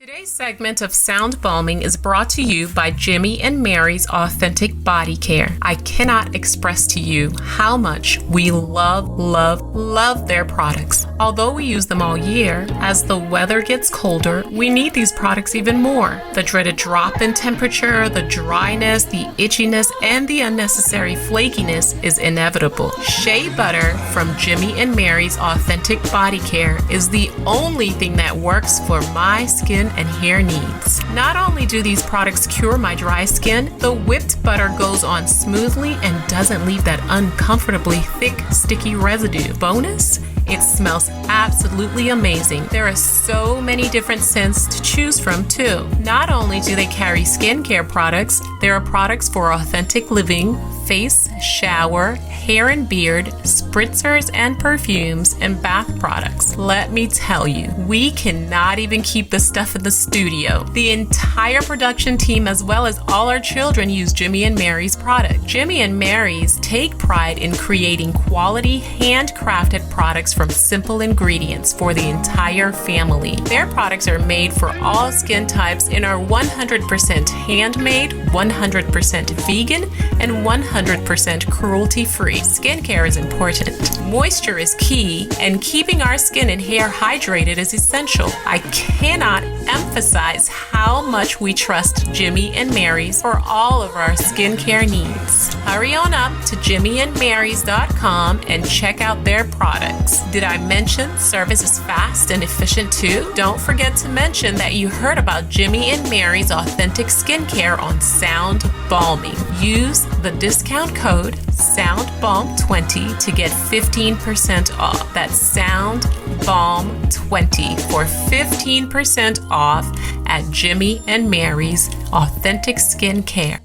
Today's segment of Sound Balming is brought to you by Jimmy and Mary's Authentic Body Care. I cannot express to you how much we love their products. Although we use them all year, as the weather gets colder, we need these products even more. The dreaded drop in temperature, the dryness, the itchiness, and the unnecessary flakiness is inevitable. Shea butter from Jimmy and Mary's Authentic Body Care is the only thing that works for my skin and hair needs. Not only do these products cure my dry skin, the whipped butter goes on smoothly and doesn't leave that uncomfortably thick, sticky residue. Bonus? It smells absolutely amazing. There are so many different scents to choose from too. Not only do they carry skincare products, there are products for authentic living, face, shower, hair and beard, spritzers and perfumes, and bath products. Let me tell you, we cannot even keep the stuff in the studio. The entire production team as well as all our children use Jimmy and Mary's product. Jimmy and Mary's take pride in creating quality, handcrafted products from simple ingredients for the entire family. Their products are made for all skin types and are 100% handmade, 100% vegan, and 100% cruelty-free. Skincare is important. Moisture is key, and keeping our skin and hair hydrated is essential. I cannot emphasize how much we trust Jimmy and Mary's for all of our skincare needs. Hurry on up to jimmyandmarys.com and check out their products. Did I mention service is fast and efficient too? Don't forget to mention that you heard about Jimmy and Mary's Authentic Skincare on Sound Balming. Use the discount code SOUNDBALM20 to get 15% off. That's SOUNDBALM20 for 15% off at Jimmy and Mary's Authentic Skincare.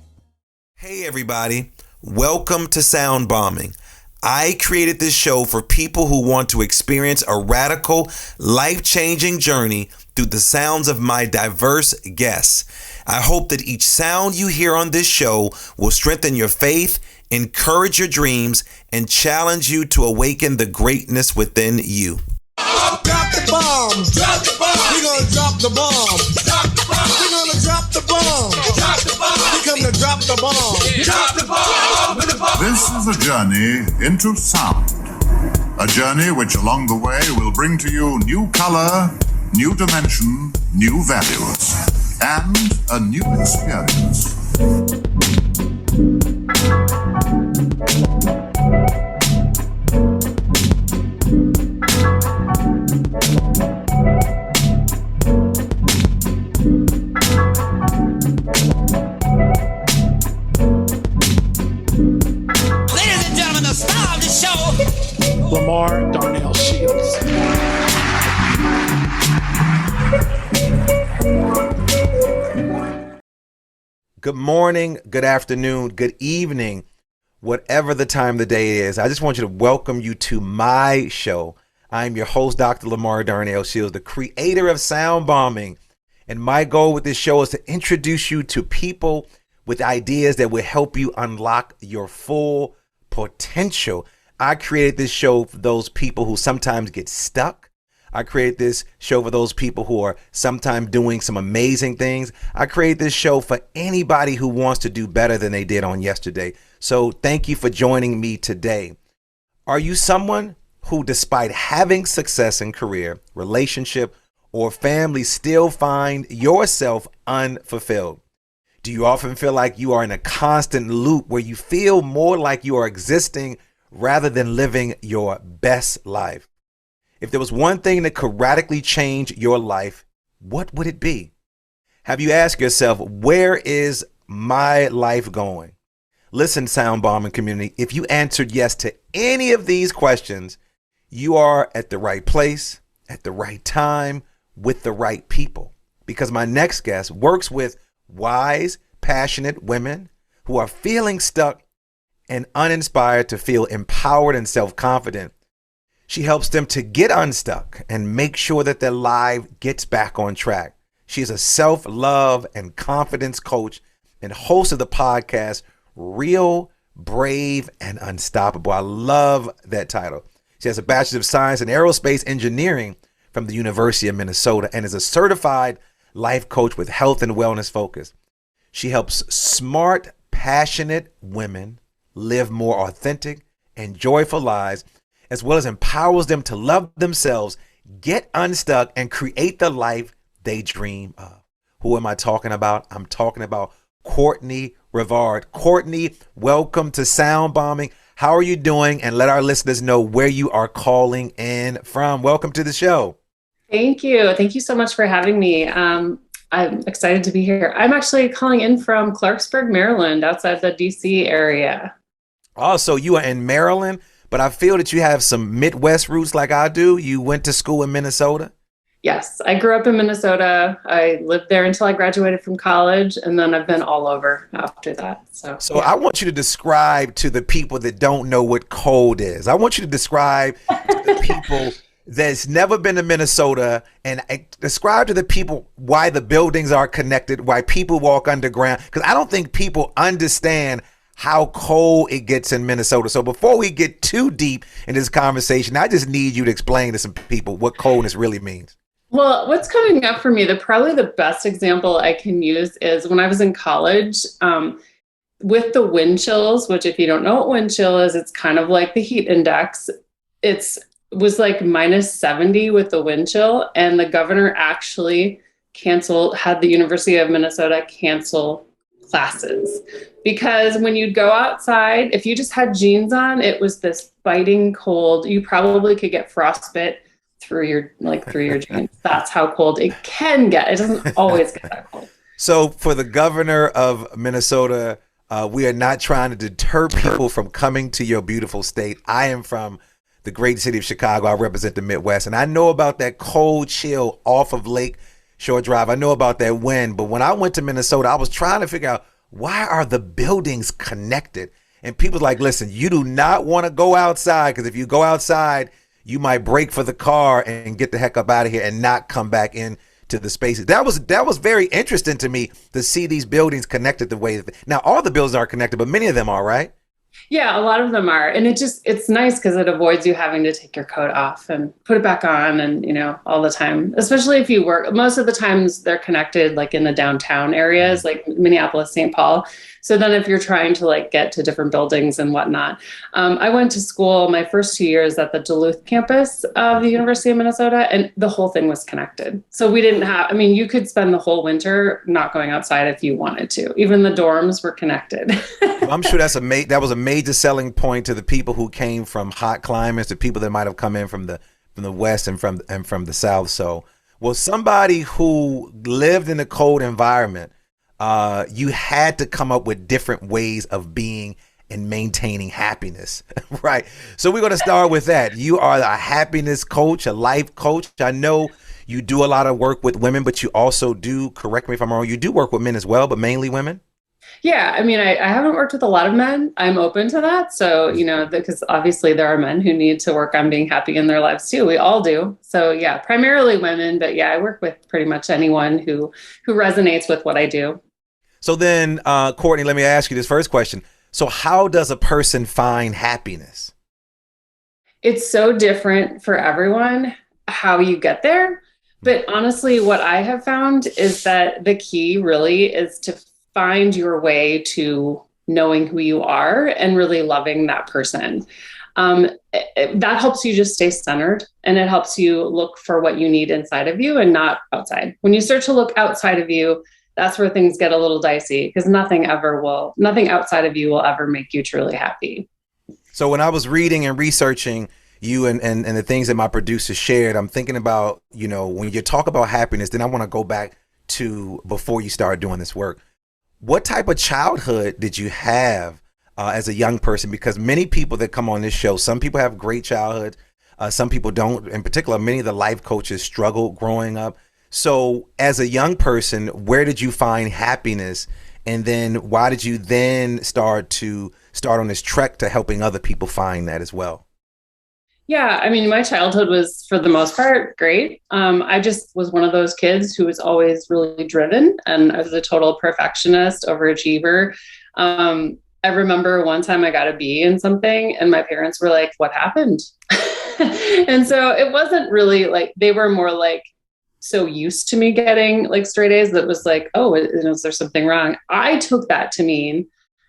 Hey everybody, welcome to Sound Bombing. I created this show for people who want to experience a radical, life-changing journey through the sounds of my diverse guests. I hope that each sound you hear on this show will strengthen your faith, encourage your dreams, and challenge you to awaken the greatness within you. Drop the bombs. Drop the bomb. We're gonna drop the bomb. Drop the bomb. We're gonna drop the bomb. Drop the bomb. We come to drop the bomb. Drop the bomb. This is a journey into sound. A journey which along the way will bring to you new color, new dimension, new values, and a new experience. Ladies and gentlemen, the star of the show, LaMarr, Darnell Shields. Good morning, good afternoon, good evening, whatever the time of the day is. I just want you to welcome you to my show. I'm your host, Dr. LaMarr Darnell Shields, the creator of Sound Bombing. And my goal with this show is to introduce you to people with ideas that will help you unlock your full potential. I created this show for those people who sometimes get stuck. I created this show for those people who are sometimes doing some amazing things. I created this show for anybody who wants to do better than they did on yesterday. So thank you for joining me today. Are you someone who, despite having success in career, relationship, or family, still find yourself unfulfilled? Do you often feel like you are in a constant loop where you feel more like you are existing rather than living your best life? If there was one thing that could radically change your life, what would it be? Have you asked yourself, where is my life going? Listen, Sound Bombing community, if you answered yes to any of these questions, you are at the right place, at the right time, with the right people. Because my next guest works with wise, passionate women who are feeling stuck and uninspired to feel empowered and self-confident. She helps them to get unstuck and make sure that their life gets back on track. She is a self-love and confidence coach and host of the podcast, Real, Brave, and Unstoppable. I love that title. She has a Bachelor of Science in Aerospace Engineering from the University of Minnesota and is a certified life coach with health and wellness focus. She helps smart, passionate women live more authentic and joyful lives, as well as empowers them to love themselves, get unstuck, and create the life they dream of. Who am I talking about? I'm talking about Kortney Rivard. Kortney, welcome to Sound Bombing. How are you doing? And let our listeners know where you are calling in from. Welcome to the show. Thank you. Thank you so much for having me. I'm excited to be here. I'm actually calling in from Clarksburg, Maryland, outside the DC area. Oh, so you are in Maryland, but I feel that you have some Midwest roots like I do. You went to school in Minnesota? Yes, I grew up in Minnesota. I lived there until I graduated from college, and then I've been all over after that. So yeah. I want you to describe to the people that don't know what cold is. I want you to describe to the people that's never been to Minnesota and describe to the people why the buildings are connected, why people walk underground, because I don't think people understand how cold it gets in Minnesota. So before we get too deep in this conversation, I just need you to explain to some people what coldness really means. Well, what's coming up for me, probably the best example I can use is when I was in college, with the wind chills, which if you don't know what wind chill is, it's kind of like the heat index. Was like minus 70 with the wind chill, and the governor actually had the University of Minnesota cancel classes because when you'd go outside, if you just had jeans on, it was this biting cold. You probably could get frostbite through your jeans. That's how cold it can get. It doesn't always get that cold. So for the governor of Minnesota, we are not trying to deter people from coming to your beautiful state. I am from the great city of Chicago. I represent the Midwest, and I know about that cold chill off of Lake Shore Drive. I know about that wind, but when I went to Minnesota, I was trying to figure out why are the buildings connected? And people's like, listen, you do not want to go outside because if you go outside, you might brake for the car and get the heck up out of here and not come back in to the spaces. That was very interesting to me to see these buildings connected the way that now all the buildings are connected, but many of them are, right? Yeah, a lot of them are. And it's nice because it avoids you having to take your coat off and put it back on and, all the time, especially if you work. Most of the times they're connected like in the downtown areas, like Minneapolis, St. Paul. So then if you're trying to get to different buildings and whatnot, I went to school my first 2 years at the Duluth campus of the University of Minnesota, and the whole thing was connected. So we didn't you could spend the whole winter not going outside if you wanted to. Even the dorms were connected. I'm sure that was a major selling point to the people who came from hot climates, the people that might have come in from the West and from the South. So, well, somebody who lived in a cold environment, you had to come up with different ways of being and maintaining happiness, right? So we're going to start with that. You are a happiness coach, a life coach. I know you do a lot of work with women, but you also do, correct me if I'm wrong, you do work with men as well, but mainly women? Yeah, I haven't worked with a lot of men. I'm open to that. So, because obviously there are men who need to work on being happy in their lives too. We all do. So yeah, primarily women, but yeah, I work with pretty much anyone who resonates with what I do. So then, Kortney, let me ask you this first question. So how does a person find happiness? It's so different for everyone how you get there. But honestly, what I have found is that the key really is to find your way to knowing who you are and really loving that person. That helps you just stay centered, and it helps you look for what you need inside of you and not outside. When you start to look outside of you, that's where things get a little dicey because nothing outside of you will ever make you truly happy. So when I was reading and researching you and the things that my producer shared, I'm thinking about, when you talk about happiness, then I want to go back to before you started doing this work. What type of childhood did you have as a young person? Because many people that come on this show, some people have great childhood, some people don't. In particular, many of the life coaches struggle growing up. So as a young person, where did you find happiness? And then why did you then start on this trek to helping other people find that as well? Yeah, my childhood was, for the most part, great. I just was one of those kids who was always really driven, and I was a total perfectionist, overachiever. I remember one time I got a B in something, and my parents were like, "What happened?" And so it wasn't really they were more so used to me getting like straight A's that was like, oh, is there something wrong? I took that to mean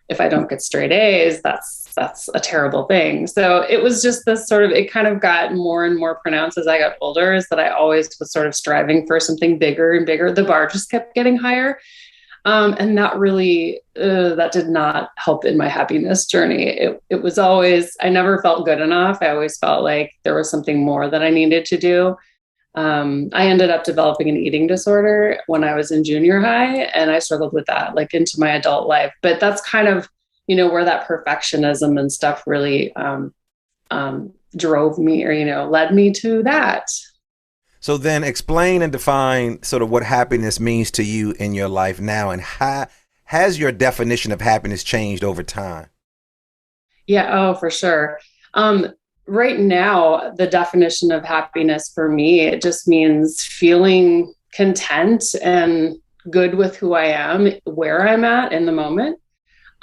if I don't get straight A's, that's a terrible thing. So it was just this sort of, it kind of got more and more pronounced as I got older, is that I always was sort of striving for something bigger and bigger. The bar just kept getting higher. And that really, that did not help in my happiness journey. It was always, I never felt good enough. I always felt like there was something more that I needed to do. I ended up developing an eating disorder when I was in junior high, and I struggled with that like into my adult life. But that's kind of, where that perfectionism and stuff really drove me, or, led me to that. So then explain and define sort of what happiness means to you in your life now, and how has your definition of happiness changed over time? Yeah, oh, for sure. Right now, the definition of happiness for me, it just means feeling content and good with who I am, where I'm at in the moment.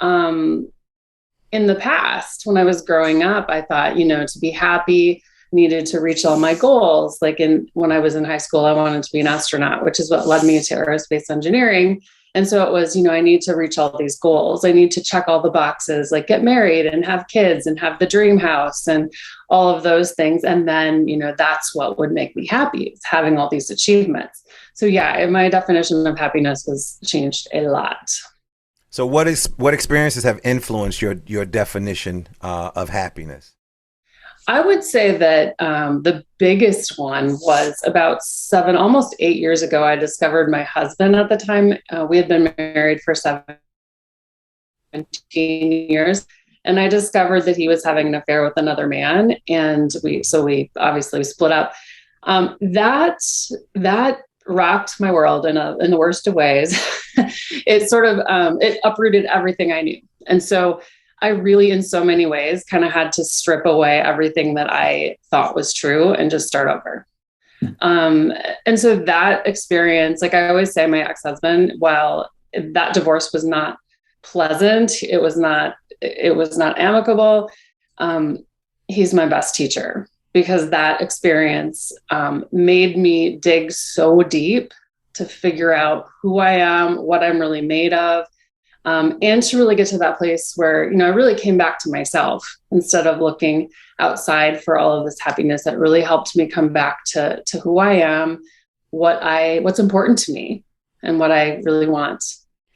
In the past, when I was growing up, I thought, to be happy, needed to reach all my goals. Like when I was in high school, I wanted to be an astronaut, which is what led me to aerospace engineering. And so it was, I need to reach all these goals. I need to check all the boxes, like get married and have kids and have the dream house and all of those things. And then, that's what would make me happy, is having all these achievements. So yeah, my definition of happiness has changed a lot. So what experiences have influenced your definition of happiness? I would say that the biggest one was about almost 8 years ago. I discovered my husband at the time. We had been married for 17 years. And I discovered that he was having an affair with another man. And we obviously split up. That rocked my world in the worst of ways. It sort of, it uprooted everything I knew. And so I really, in so many ways, kind of had to strip away everything that I thought was true and just start over. And so that experience, like I always say, my ex-husband, while that divorce was not pleasant, it was not amicable. He's my best teacher, because that experience made me dig so deep to figure out who I am, what I'm really made of. And to really get to that place where, I really came back to myself instead of looking outside for all of this happiness. That really helped me come back to who I am, what's important to me, and what I really want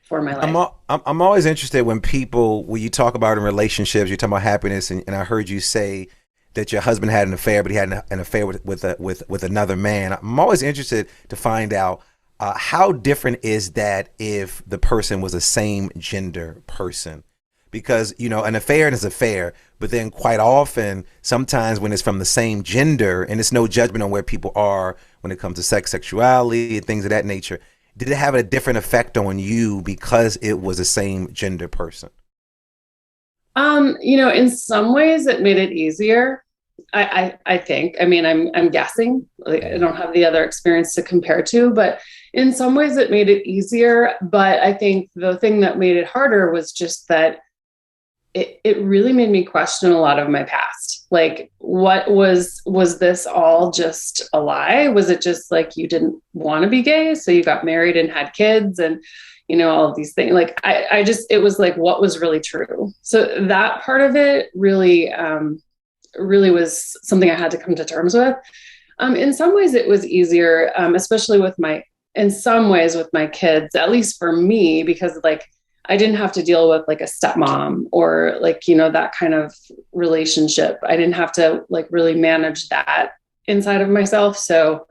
for my life. I'm always interested when you talk about in relationships, you talk about happiness, and I heard you say that your husband had an affair, but he had an affair with another man. I'm always interested to find out, how different is that if the person was a same gender person? Because, an affair is an affair, but then quite often, sometimes when it's from the same gender, and it's no judgment on where people are when it comes to sex, sexuality, and things of that nature, did it have a different effect on you because it was a same gender person? In some ways it made it easier. I think, I'm guessing, like, I don't have the other experience to compare to, but in some ways it made it easier. But I think the thing that made it harder was just that it really made me question a lot of my past. Like, what was this all just a lie? Was it just like, you didn't want to be gay, so you got married and had kids and, all of these things? Like, it was like, what was really true? So that part of it really was something I had to come to terms with. In some ways it was easier, especially with my kids, at least for me, because like, I didn't have to deal with like a stepmom or like, that kind of relationship. I didn't have to like really manage that inside of myself. So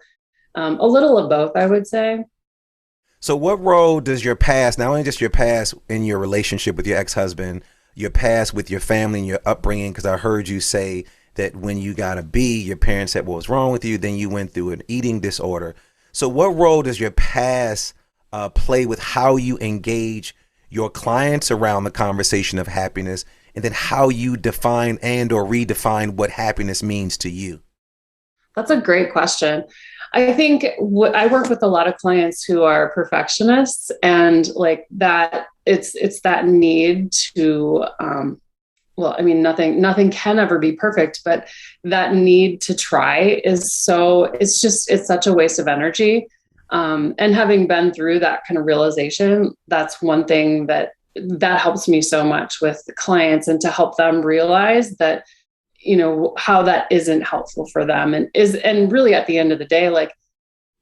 a little of both, I would say. So what role does your past, not only just your past in your relationship with your ex-husband, your past with your family and your upbringing, because I heard you say that when you got a B, your parents said what was wrong with you, then you went through an eating disorder. So what role does your past play with how you engage your clients around the conversation of happiness, and then how you define and or redefine what happiness means to you? That's a great question. I think I work with a lot of clients who are perfectionists, and like that, it's that need to, nothing can ever be perfect, but that need to try it's such a waste of energy. And having been through that kind of realization, that's one thing that helps me so much with clients, and to help them realize that, how that isn't helpful for them, and really at the end of the day, like,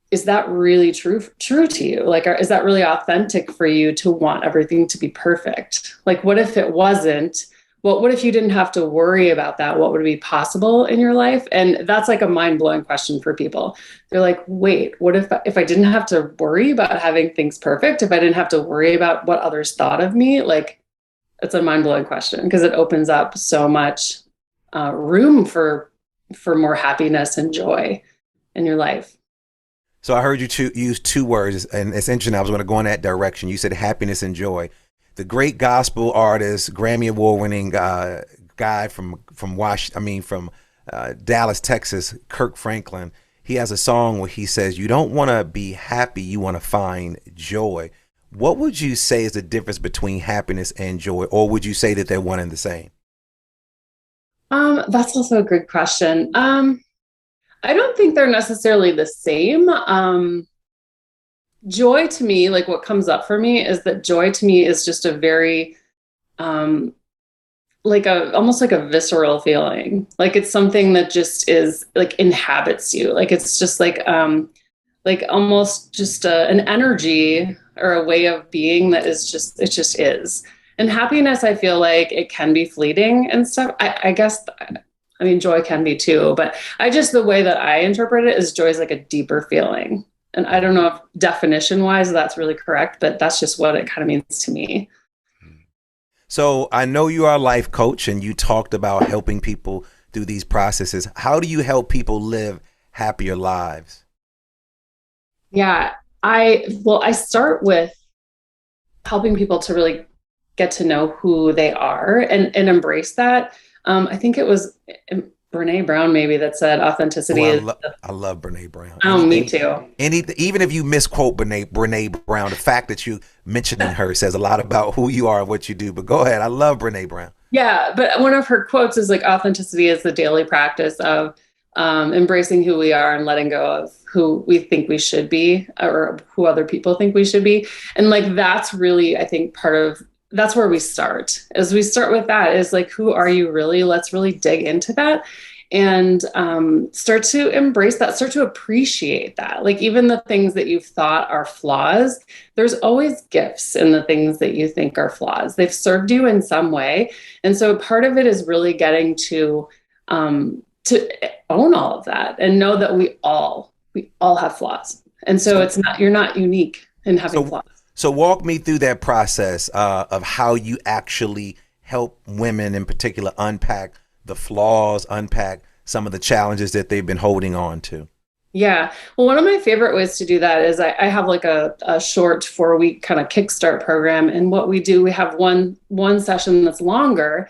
is that really true to you? Like, is that really authentic for you to want everything to be perfect? Like, what if it wasn't? Well, what if you didn't have to worry about that? What would be possible in your life? And that's like a mind-blowing question for people. They're like, wait, what if I didn't have to worry about having things perfect? If I didn't have to worry about what others thought of me? Like, it's a mind-blowing question, because it opens up so much room for more happiness and joy in your life. So I heard you use two words, and it's interesting. I was going to go in that direction. You said happiness and joy. The great gospel artist, Grammy Award-winning guy from Dallas, Texas, Kirk Franklin. He has a song where he says, "You don't want to be happy, you want to find joy." What would you say is the difference between happiness and joy, or would you say that they're one and the same? That's also a good question. I don't think they're necessarily the same. Joy to me, like, what comes up for me is that joy to me is just a very, almost like a visceral feeling. Like, it's something that just is like inhabits you. Like, it's just like almost just an energy or a way of being that is just, it just is. And happiness, I feel like it can be fleeting and stuff. I guess, I mean, joy can be too, but the way that I interpret it is joy is like a deeper feeling. And I don't know if definition wise that's really correct, but that's just what it kind of means to me. So I know you are a life coach, and you talked about helping people through these processes. How do you help people live happier lives? Yeah, I start with helping people to really get to know who they are and embrace that. I think it was Brene Brown maybe that said authenticity I love Brene Brown. Me too. Even if you misquote Brene Brown, the fact that you mentioning her says a lot about who you are and what you do. But go ahead. I love Brene Brown. Yeah, but one of her quotes is like, authenticity is the daily practice of embracing who we are and letting go of who we think we should be, or who other people think we should be. And like, that's really, I think, that's where we start. As we start with that is like, who are you really? Let's really dig into that and start to embrace that, start to appreciate that. Like, even the things that you've thought are flaws, there's always gifts in the things that you think are flaws. They've served you in some way. And so part of it is really getting to own all of that and know that we all have flaws. And so you're not unique in having flaws. So walk me through that process of how you actually help women in particular unpack the flaws, unpack some of the challenges that they've been holding on to. Yeah. Well, one of my favorite ways to do that is I have like a short 4-week kind of kickstart program. And what we do, we have one session that's longer,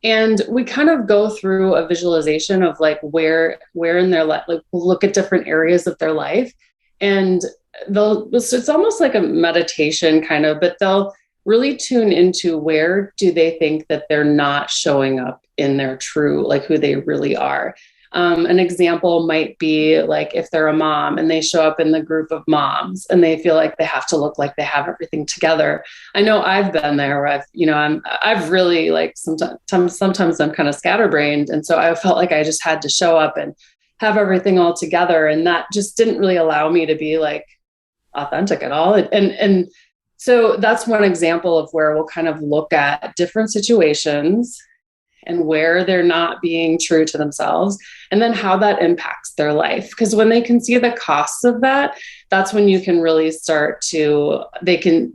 and we kind of go through a visualization of like where in their life, like we'll look at different areas of their life, and it's almost like a meditation kind of, but they'll really tune into where do they think that they're not showing up in their true, like who they really are. An example might be like if they're a mom and they show up in the group of moms and they feel like they have to look like they have everything together. I know I've been there where I've really like sometimes I'm kind of scatterbrained. And so I felt like I just had to show up and have everything all together. And that just didn't really allow me to be like authentic at all. And so that's one example of where we'll kind of look at different situations and where they're not being true to themselves, and then how that impacts their life. Because when they can see the costs of that, that's when you can really start to, they can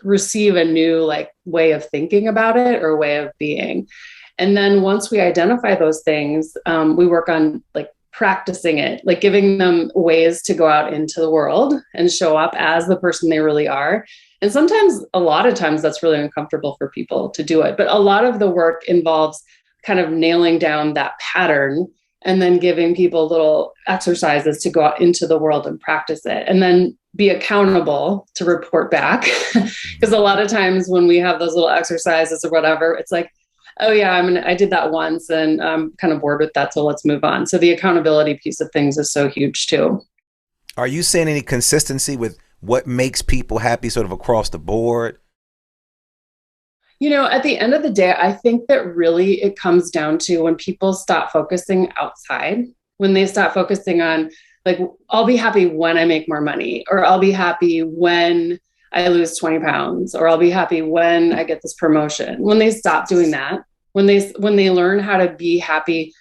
receive a new like way of thinking about it or way of being. And then once we identify those things, we work on like practicing it, like giving them ways to go out into the world and show up as the person they really are. And sometimes, a lot of times, that's really uncomfortable for people to do it. But a lot of the work involves kind of nailing down that pattern and then giving people little exercises to go out into the world and practice it, and then be accountable to report back. Because a lot of times when we have those little exercises or whatever, it's like, oh yeah, I did that once and I'm kind of bored with that, so let's move on. So the accountability piece of things is so huge too. Are you seeing any consistency with what makes people happy sort of across the board? At the end of the day, I think that really it comes down to when people stop focusing outside, when they stop focusing on, like, I'll be happy when I make more money, or I'll be happy when I lose 20 pounds, or I'll be happy when I get this promotion. When they stop doing that, when they learn how to be happy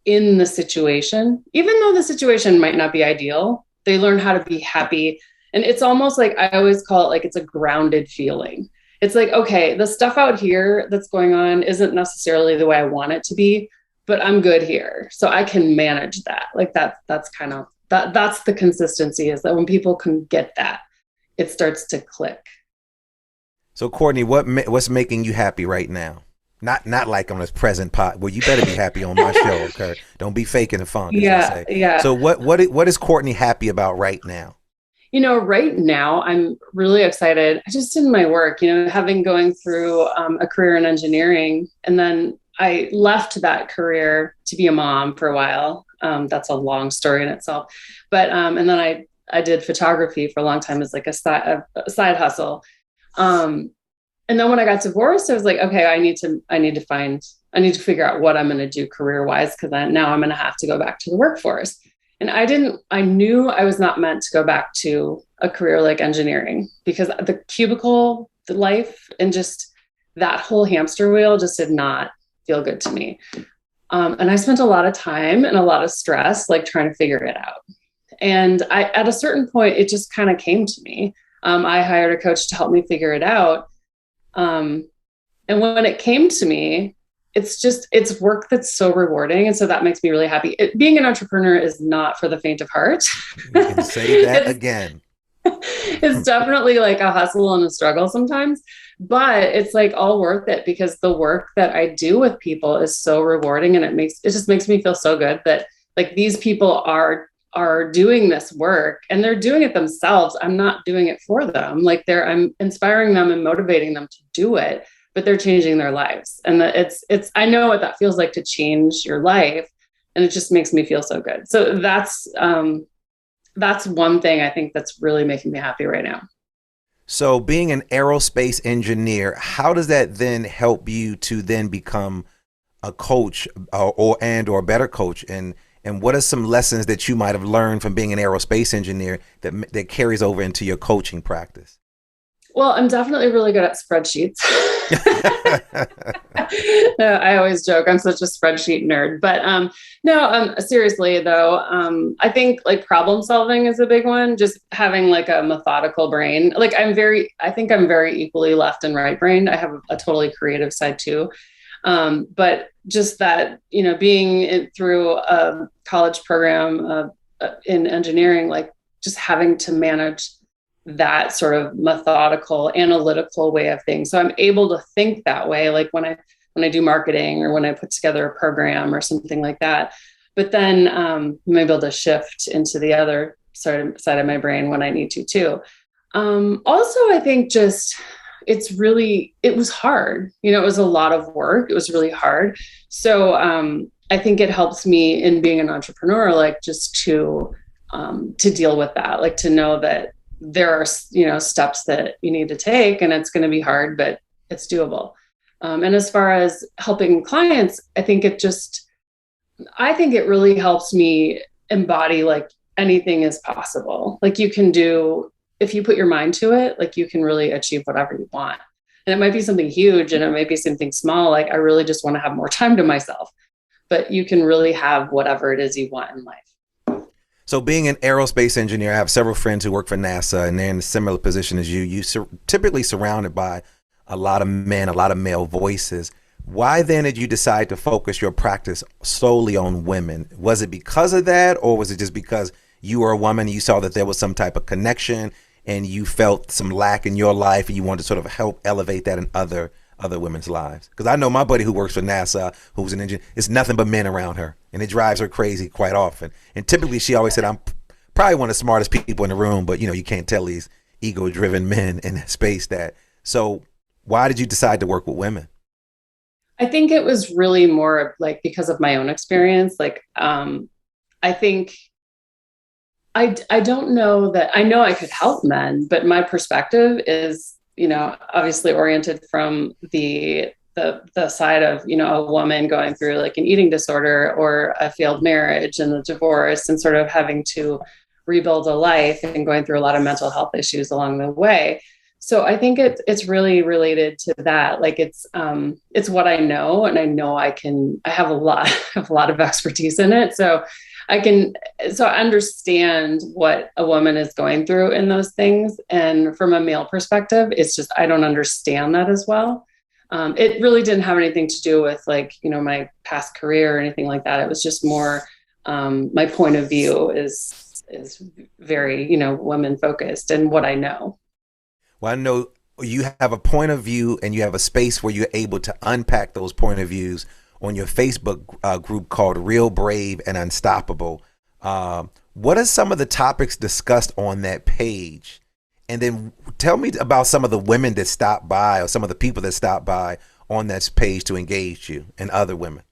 in the situation, even though the situation might not be ideal, they learn how to be happy. And it's almost like, I always call it like, it's a grounded feeling. It's like, okay, the stuff out here that's going on isn't necessarily the way I want it to be, but I'm good here. So I can manage that. Like that's kind of, that's the consistency, is that when people can get that, it starts to click. So Kortney, what's making you happy right now? Not like on this present pot. Well, you better be happy on my show, okay? Don't be faking the funk. Yeah. So what is Kortney happy about right now? Right now, I'm really excited. I just did my work, having going through a career in engineering. And then I left that career to be a mom for a while. That's a long story in itself. But and then I did photography for a long time as like a side hustle. And then when I got divorced, I was like, okay, I need to figure out what I'm going to do career-wise, because now I'm going to have to go back to the workforce. And I knew I was not meant to go back to a career like engineering, because the cubicle life and just that whole hamster wheel just did not feel good to me. And I spent a lot of time and a lot of stress, like trying to figure it out. And at a certain point, it just kind of came to me. I hired a coach to help me figure it out. And when it came to me, it's work that's so rewarding. And so that makes me really happy. Being an entrepreneur is not for the faint of heart. You can say that again. It's definitely like a hustle and a struggle sometimes, but it's like all worth it, because the work that I do with people is so rewarding. And it just makes me feel so good that like these people are doing this work and they're doing it themselves. I'm not doing it for them. Like I'm inspiring them and motivating them to do it, but they're changing their lives. And I know what that feels like to change your life. And it just makes me feel so good. So that's one thing I think that's really making me happy right now. So being an aerospace engineer, how does that then help you to then become a coach or a better coach? And what are some lessons that you might have learned from being an aerospace engineer that carries over into your coaching practice? Well, I'm definitely really good at spreadsheets. I always joke I'm such a spreadsheet nerd, but seriously though, I think like problem solving is a big one. Just having like a methodical brain. Like I think I'm very equally left and right brained. I have a totally creative side too. But just that, being through a college program in engineering, like just having to manage that sort of methodical, analytical way of things. So I'm able to think that way, like when I do marketing or when I put together a program or something like that. But then I'm able to shift into the other side of my brain when I need to too. Also, I think just it was hard. It was a lot of work. It was really hard. So I think it helps me in being an entrepreneur, like just to deal with that, like to know that there are, steps that you need to take, and it's going to be hard, but it's doable. And as far as helping clients, I think it really helps me embody like anything is possible. Like you can do, if you put your mind to it, like you can really achieve whatever you want. And it might be something huge and it might be something small. Like I really just want to have more time to myself, but you can really have whatever it is you want in life. So being an aerospace engineer, I have several friends who work for NASA, and they're in a similar position as you. Typically surrounded by a lot of men, a lot of male voices. Why then did you decide to focus your practice solely on women? Was it because of that, or was it just because you were a woman and you saw that there was some type of connection and you felt some lack in your life and you wanted to sort of help elevate that in other women's lives? Because I know my buddy who works for NASA, who's an engineer, it's nothing but men around her, and it drives her crazy quite often. And typically she always said, I'm probably one of the smartest people in the room, but you can't tell these ego-driven men in space that. So why did you decide to work with women? I think it was really more like because of my own experience. Like, I think I don't know that I know I could help men, but my perspective is, obviously oriented from the side of, a woman going through like an eating disorder or a failed marriage and a divorce and sort of having to rebuild a life and going through a lot of mental health issues along the way. So I think it's really related to that. Like it's what I know, and I know I have a lot of expertise in it. So I understand what a woman is going through in those things. And from a male perspective, it's just, I don't understand that as well. It really didn't have anything to do with like, my past career or anything like that. It was just more, my point of view is very, women focused and what I know. Well, I know you have a point of view and you have a space where you're able to unpack those point of views on your Facebook group called Real Brave and Unstoppable. What are some of the topics discussed on that page? And then tell me about some of the women that stop by or some of the people that stop by on that page to engage you and other women.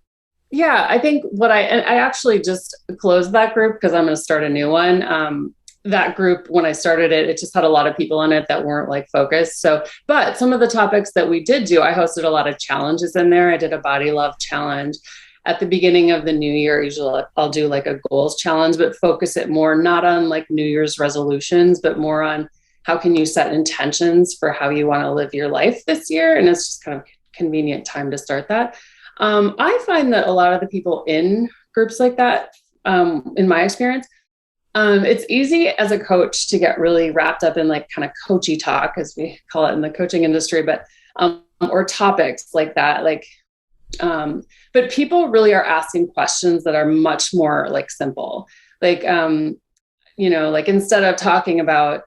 Yeah, I think I actually just closed that group because I'm going to start a new one. That group, when I started it, it just had a lot of people in it that weren't like focused. So, but some of the topics that we did do, I hosted a lot of challenges in there. I did a body love challenge at the beginning of the new year. Usually I'll do like a goals challenge, but focus it more, not on like New Year's resolutions, but more on how can you set intentions for how you want to live your life this year. And it's just kind of convenient time to start that. I find that a lot of the people in groups like that, in my experience, it's easy as a coach to get really wrapped up in like kind of coachy talk, as we call it in the coaching industry, but, or topics like that, but people really are asking questions that are much more like simple, like, like instead of talking about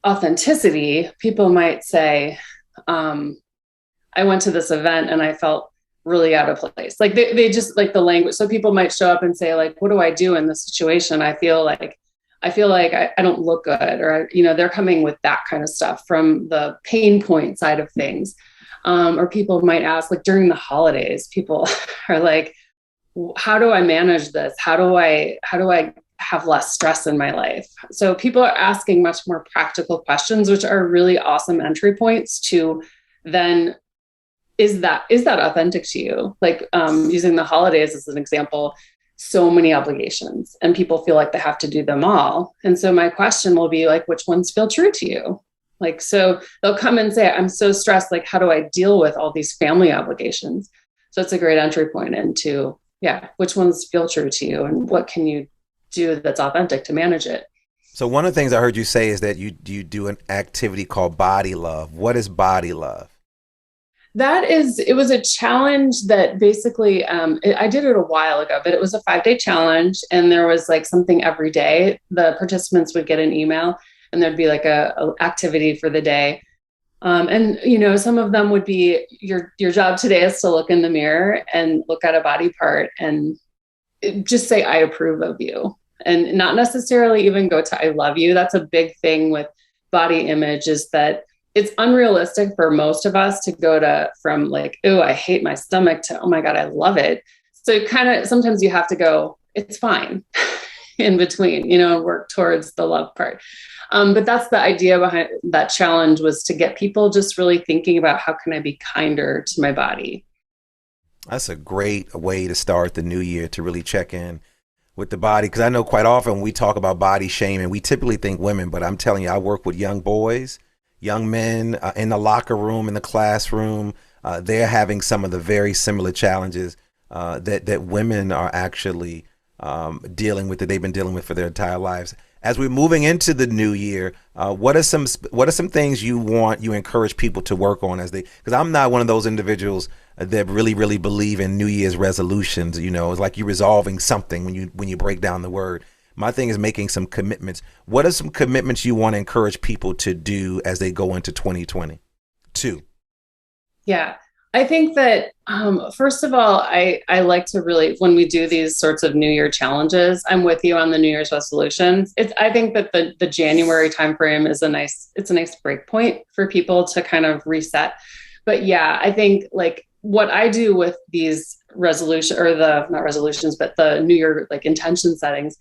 authenticity, people might say, I went to this event and I felt really out of place. Like they just like the language. So people might show up and say like, what do I do in this situation? I feel like I don't look good, or, they're coming with that kind of stuff from the pain point side of things. Or people might ask like during the holidays, people are like, how do I manage this? How do I have less stress in my life? So people are asking much more practical questions, which are really awesome entry points to then, is that authentic to you? Like using the holidays as an example, so many obligations and people feel like they have to do them all. And so my question will be like, which ones feel true to you? Like, so they'll come and say, I'm so stressed. Like, how do I deal with all these family obligations? So it's a great entry point into, which ones feel true to you and what can you do that's authentic to manage it? So one of the things I heard you say is that you do an activity called body love. What is body love? It was a challenge that basically, I did it a while ago, but it was a 5-day challenge. And there was like something every day. The participants would get an email and there'd be like a activity for the day. And, some of them would be your job today is to look in the mirror and look at a body part and just say, I approve of you, and not necessarily even go to, I love you. That's a big thing with body image, is that it's unrealistic for most of us to go from like, oh, I hate my stomach to, oh my God, I love it. So sometimes you have to go, it's fine in between, and work towards the love part. But that's the idea behind that challenge, was to get people just really thinking about how can I be kinder to my body? That's a great way to start the new year, to really check in with the body. Because I know quite often when we talk about body shaming, we typically think women, but I'm telling you, I work with young boys, young men in the locker room, in the classroom. They're having some of the very similar challenges that women are actually dealing with, that they've been dealing with for their entire lives. As we're moving into the new year, what are some things you encourage people to work on because I'm not one of those individuals that really believe in New Year's resolutions. It's like you're resolving something when you break down the word. My thing is making some commitments. What are some commitments you want to encourage people to do as they go into 2022? Yeah, I think that, first of all, I like to really, when we do these sorts of New Year challenges, I'm with you on the New Year's resolutions. I think that the January timeframe is a nice break point for people to kind of reset. But yeah, I think like what I do with these not resolutions, but the New Year like intention settings,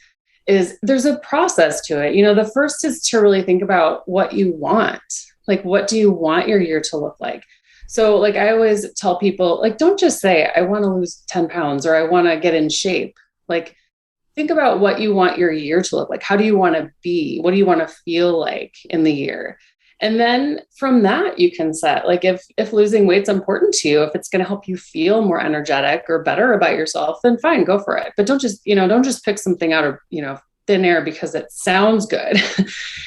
is there's a process to it. You know, the first is to really think about what you want. Like, what do you want your year to look like? So like I always tell people, like, don't just say, I want to lose 10 pounds or I want to get in shape. Like, think about what you want your year to look like. How do you want to be? What do you want to feel like in the year? And then from that, you can set, like, if losing weight's important to you, if it's going to help you feel more energetic or better about yourself, then fine, go for it. But don't just pick something out of, thin air because it sounds good.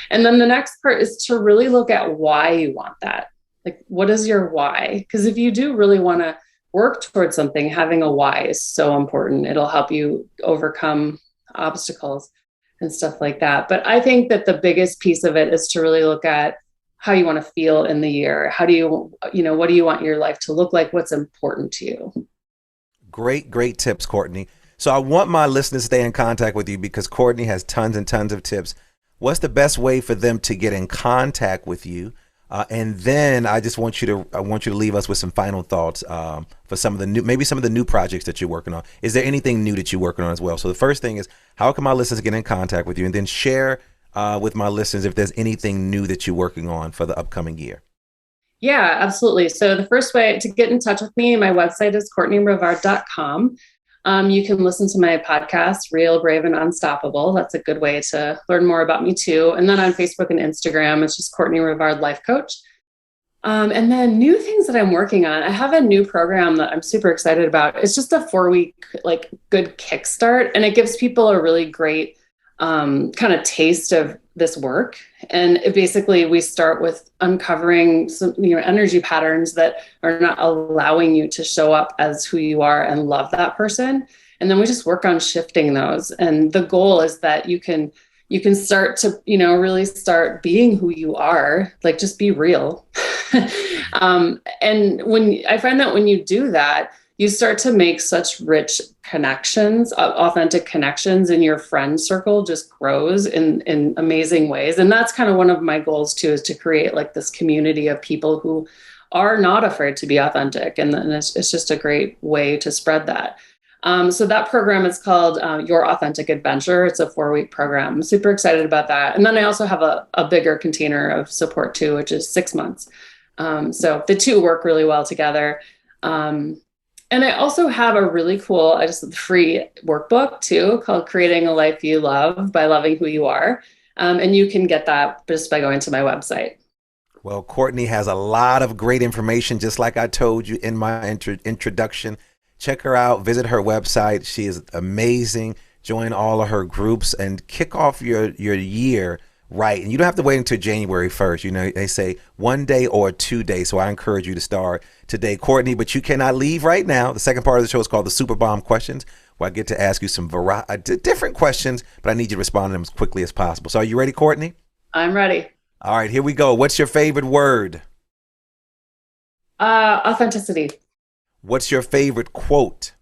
And then the next part is to really look at why you want that. Like, what is your why? Because if you do really want to work towards something, having a why is so important. It'll help you overcome obstacles and stuff like that. But I think that the biggest piece of it is to really look at how you want to feel in the year. How do you, what do you want your life to look like? What's important to you? Great tips, Kortney. So I want my listeners to stay in contact with you because Kortney has tons and tons of tips. What's the best way for them to get in contact with you? And then I want you to leave us with some final thoughts for some of the new projects that you're working on. Is there anything new that you're working on as well? So the first thing is, how can my listeners get in contact with you? And then share with my listeners if there's anything new that you're working on for the upcoming year. Yeah, absolutely. So the first way to get in touch with me, my website is KortneyRivard.com. You can listen to my podcast, Real, Brave, and Unstoppable. That's a good way to learn more about me too. And then on Facebook and Instagram, it's just Kortney Rivard Life Coach. And then new things that I'm working on. I have a new program that I'm super excited about. It's just a 4-week, good kickstart. And it gives people a really great kind of taste of this work. And basically we start with uncovering some, energy patterns that are not allowing you to show up as who you are and love that person. And then we just work on shifting those. And the goal is that you can start to, really start being who you are, like just be real. And when I find that when you do that, you start to make such rich connections, authentic connections, and your friend circle just grows in amazing ways. And that's kind of one of my goals too, is to create like this community of people who are not afraid to be authentic. And it's just a great way to spread that. So that program is called Your Authentic Adventure. It's a 4-week program. I'm super excited about that. And then I also have a bigger container of support too, which is 6 months. So the two work really well together. And I also have a really cool, free workbook too, called Creating a Life You Love by Loving Who You Are. And you can get that just by going to my website. Well, Kortney has a lot of great information, just like I told you in my introduction. Check her out, visit her website. She is amazing. Join all of her groups and kick off your year right. And you don't have to wait until January 1st. They say 1 day or 2 days. So I encourage you to start today, Kortney, but you cannot leave right now. The second part of the show is called the Super Bomb Questions, where I get to ask you some different questions, but I need you to respond to them as quickly as possible. So are you ready, Kortney? I'm ready. All right, here we go. What's your favorite word? Authenticity. What's your favorite quote?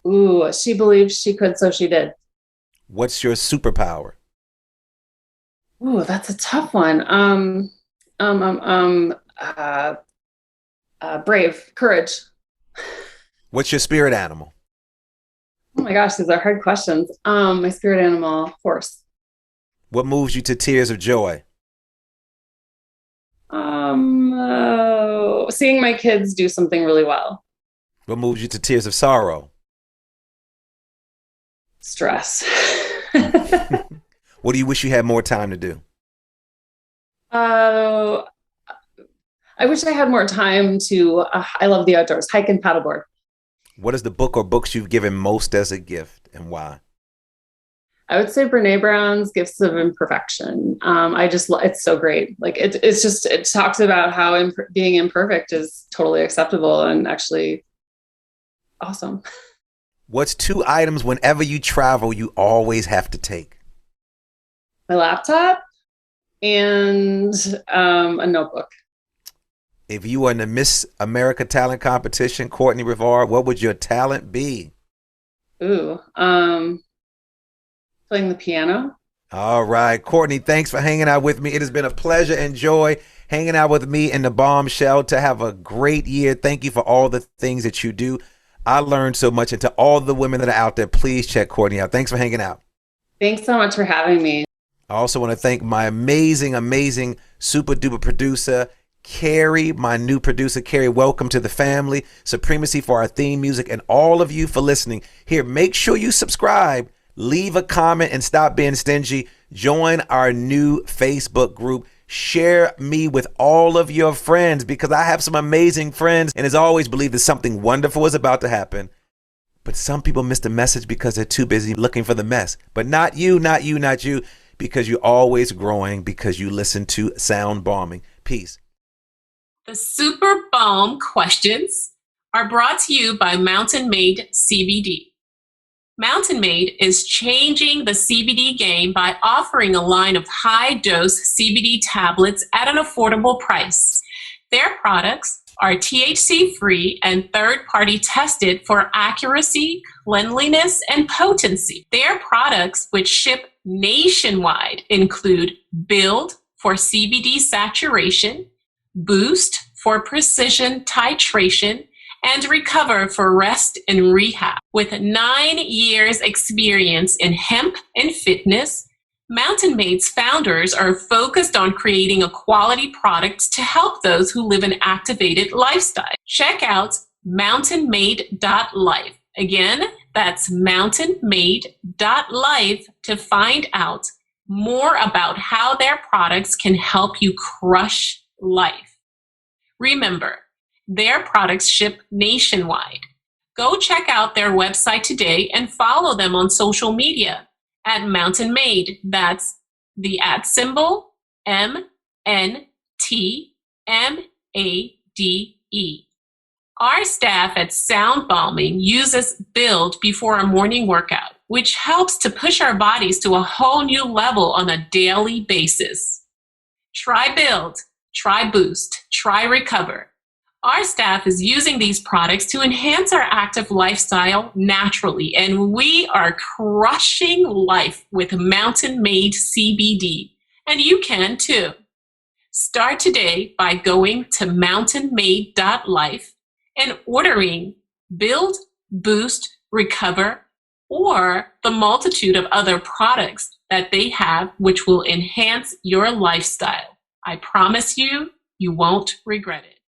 Ooh, she believed she could, so she did. What's your superpower? Ooh, that's a tough one. Brave, courage. What's your spirit animal? Oh my gosh, these are hard questions. My spirit animal, horse. What moves you to tears of joy? Seeing my kids do something really well. What moves you to tears of sorrow? Stress. What do you wish you had more time to do? I wish I had more time to, I love the outdoors, hike and paddleboard. What is the book or books you've given most as a gift and why? I would say Brene Brown's Gifts of Imperfection. It's so great. Like it talks about how being imperfect is totally acceptable and actually awesome. What's 2 items whenever you travel you always have to take? My laptop and a notebook. If you were in the Miss America talent competition, Kortney Rivard, what would your talent be? Ooh, playing the piano. All right, Kortney, thanks for hanging out with me. It has been a pleasure and joy hanging out with me in the Bombshell. To have a great year. Thank you for all the things that you do. I learned so much. And to all the women that are out there, please check Kortney out. Thanks for hanging out. Thanks so much for having me. I also want to thank my amazing, amazing, super duper producer, Carrie, my new producer. Carrie, welcome to the family. Supremacy for our theme music, and all of you for listening. Here, make sure you subscribe, leave a comment, and stop being stingy. Join our new Facebook group. Share me with all of your friends, because I have some amazing friends, and as always, believe that something wonderful is about to happen. But some people miss the message because they're too busy looking for the mess. But not you, not you, not you, because you're always growing, because you listen to Sound Bombing. Peace. The Super Balm questions are brought to you by Mountain Made CBD. Mountain Made is changing the CBD game by offering a line of high-dose CBD tablets at an affordable price. Their products are THC-free and third-party tested for accuracy, cleanliness, and potency. Their products, which ship nationwide, include Build for CBD saturation, Boost for precision titration, and Recover for rest and rehab. With 9 years experience in hemp and fitness, Mountain Made's founders are focused on creating a quality product to help those who live an activated lifestyle. Check out mountainmade.life. Again, that's mountainmade.life to find out more about how their products can help you crush life. Remember, their products ship nationwide. Go check out their website today and follow them on social media at Mountain Made. That's the @ MNTMADE. Our staff at Sound Bombing uses Build before a morning workout, which helps to push our bodies to a whole new level on a daily basis. Try Build, try Boost, try Recover. Our staff is using these products to enhance our active lifestyle naturally, and we are crushing life with Mountain Made CBD, and you can too. Start today by going to mountainmade.life and ordering Build, Boost, Recover, or the multitude of other products that they have which will enhance your lifestyle. I promise you, you won't regret it.